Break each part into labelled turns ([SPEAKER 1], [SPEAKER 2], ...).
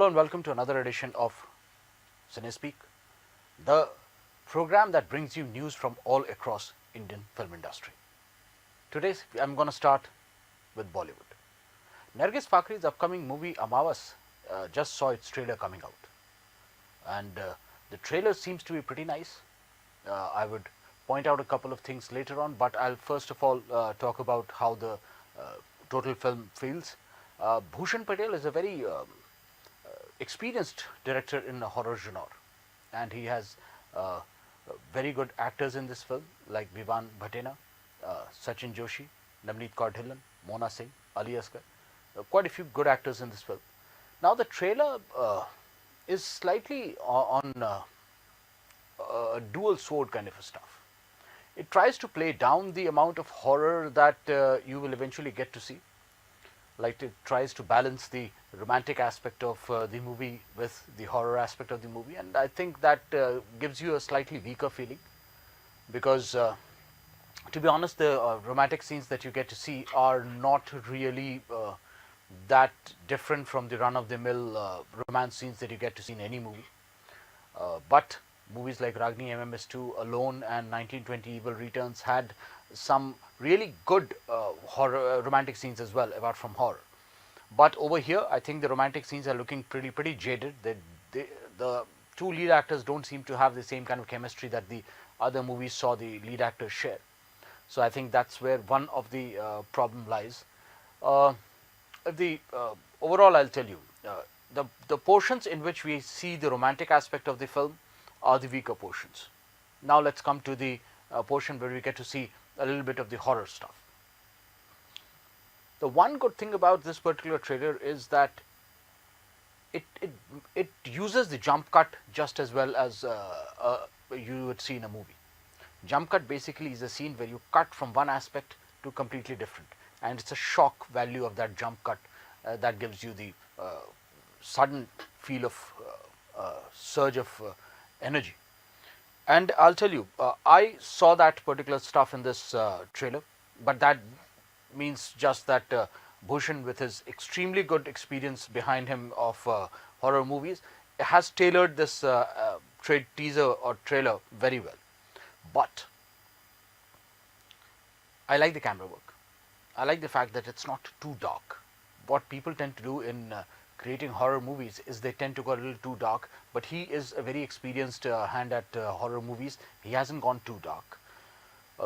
[SPEAKER 1] and welcome to another edition of CineSpeak, the program that brings you news from all across Indian film industry. Today I'm going to start with Bollywood. Nargis Fakhri's upcoming movie Amavas just saw its trailer coming out, and the trailer seems to be pretty nice. I would point out a couple of things later on, but I'll first of all talk about how the total film feels. Bhushan Patel is a very experienced director in the horror genre, and he has very good actors in this film like Vivan, Bhathena, Sachiin Joshi, Navneet, Dhillon, Singh, Asgar. Quite a few good actors in this film. Now the trailer is slightly on a dual sword kind of a stuff. It tries to play down the amount of horror that you will eventually get to see. Like it tries to balance the romantic aspect of the movie with the horror aspect of the movie, and I think that gives you a slightly weaker feeling, because to be honest, the romantic scenes that you get to see are not really that different from the run-of-the-mill romance scenes that you get to see in any movie. But movies like Ragni MMS2, Alone, and 1920 Evil Returns had some really good horror romantic scenes as well, apart from horror. But over here, I think the romantic scenes are looking pretty jaded. The two lead actors don't seem to have the same kind of chemistry that the other movies saw the lead actors share. So I think that's where one of the problem lies. Overall, I'll tell you, the portions in which we see the romantic aspect of the film are the weaker portions. Now let's come to the portion where we get to see a little bit of the horror stuff. The one good thing about this particular trailer is that it uses the jump cut just as well as you would see in a movie. Jump cut basically is a scene where you cut from one aspect to completely different, and it's a shock value of that jump cut that gives you the sudden feel of surge of energy. And I'll tell you, I saw that particular stuff in this trailer, but that means just that Bhushan, with his extremely good experience behind him of horror movies, has tailored this teaser or trailer very well. But I like the camera work. I like the fact that it's not too dark. What people tend to do in creating horror movies is they tend to go a little too dark, but he is a very experienced hand at horror movies. He hasn't gone too dark.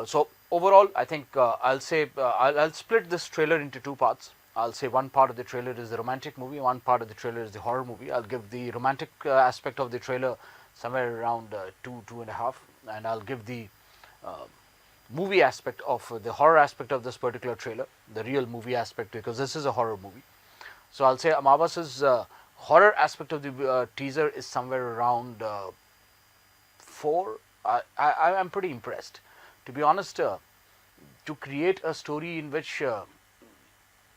[SPEAKER 1] So overall, I think I'll say I'll split this trailer into two parts. I'll say one part of the trailer is the romantic movie, one part of the trailer is the horror movie. I'll give the romantic aspect of the trailer somewhere around 2.5, and I'll give the movie aspect of the horror aspect of this particular trailer, the real movie aspect, because this is a horror movie. So I'll say Amavas's horror aspect of the teaser is somewhere around 4. I'm pretty impressed. To be honest, to create a story in which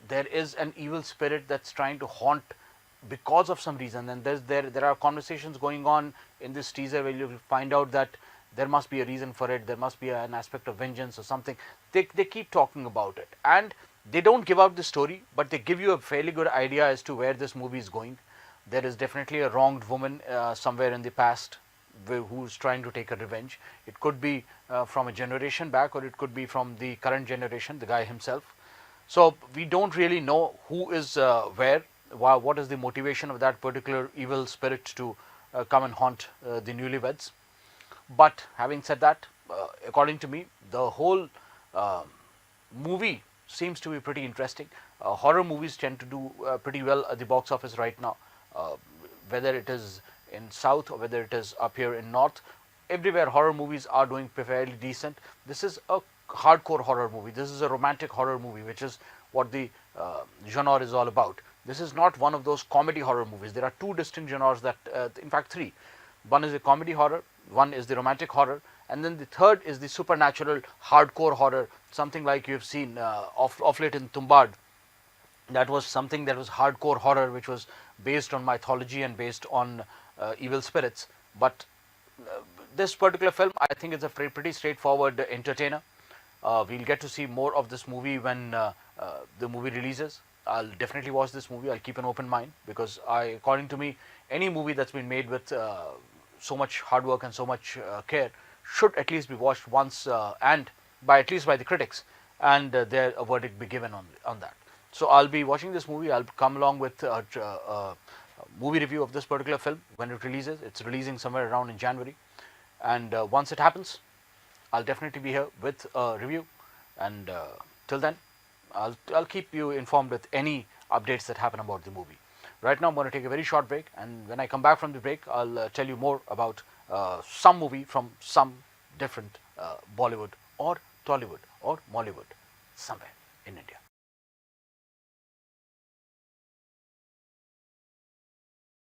[SPEAKER 1] there is an evil spirit that's trying to haunt because of some reason, and there are conversations going on in this teaser where you will find out that there must be a reason for it, there must be an aspect of vengeance or something. They keep talking about it, and they don't give out the story, but they give you a fairly good idea as to where this movie is going. There is definitely a wronged woman somewhere in the past who's trying to take a revenge. It could be from a generation back, or it could be from the current generation, the guy himself. So we don't really know who is where, what is the motivation of that particular evil spirit to come and haunt the newlyweds. But having said that, according to me, the whole movie seems to be pretty interesting. Horror movies tend to do pretty well at the box office right now, whether it is in South or whether it is up here in North. Everywhere horror movies are doing fairly decent. This is a hardcore horror movie. This is a romantic horror movie, which is what the genre is all about. This is not one of those comedy horror movies. There are two distinct genres that, in fact, three. One is the comedy horror, one is the romantic horror, and then the third is the supernatural hardcore horror, something like you've seen of late in Tumbad. That was something that was hardcore horror, which was based on mythology and based on evil spirits. But this particular film, I think, is a pretty straightforward entertainer. We'll get to see more of this movie when the movie releases. I'll definitely watch this movie. I'll keep an open mind because according to me, any movie that's been made with so much hard work and so much care should at least be watched once and by at least by the critics, and there a verdict be given on that. So I'll be watching this movie. I'll come along with a movie review of this particular film when it releases. It's releasing somewhere around in January, and once it happens, I'll definitely be here with a review. And till then, I'll keep you informed with any updates that happen about the movie. Right now, I'm going to take a very short break, and when I come back from the break, I'll tell you more about some movie from some different Bollywood or Tollywood or Mollywood somewhere in India.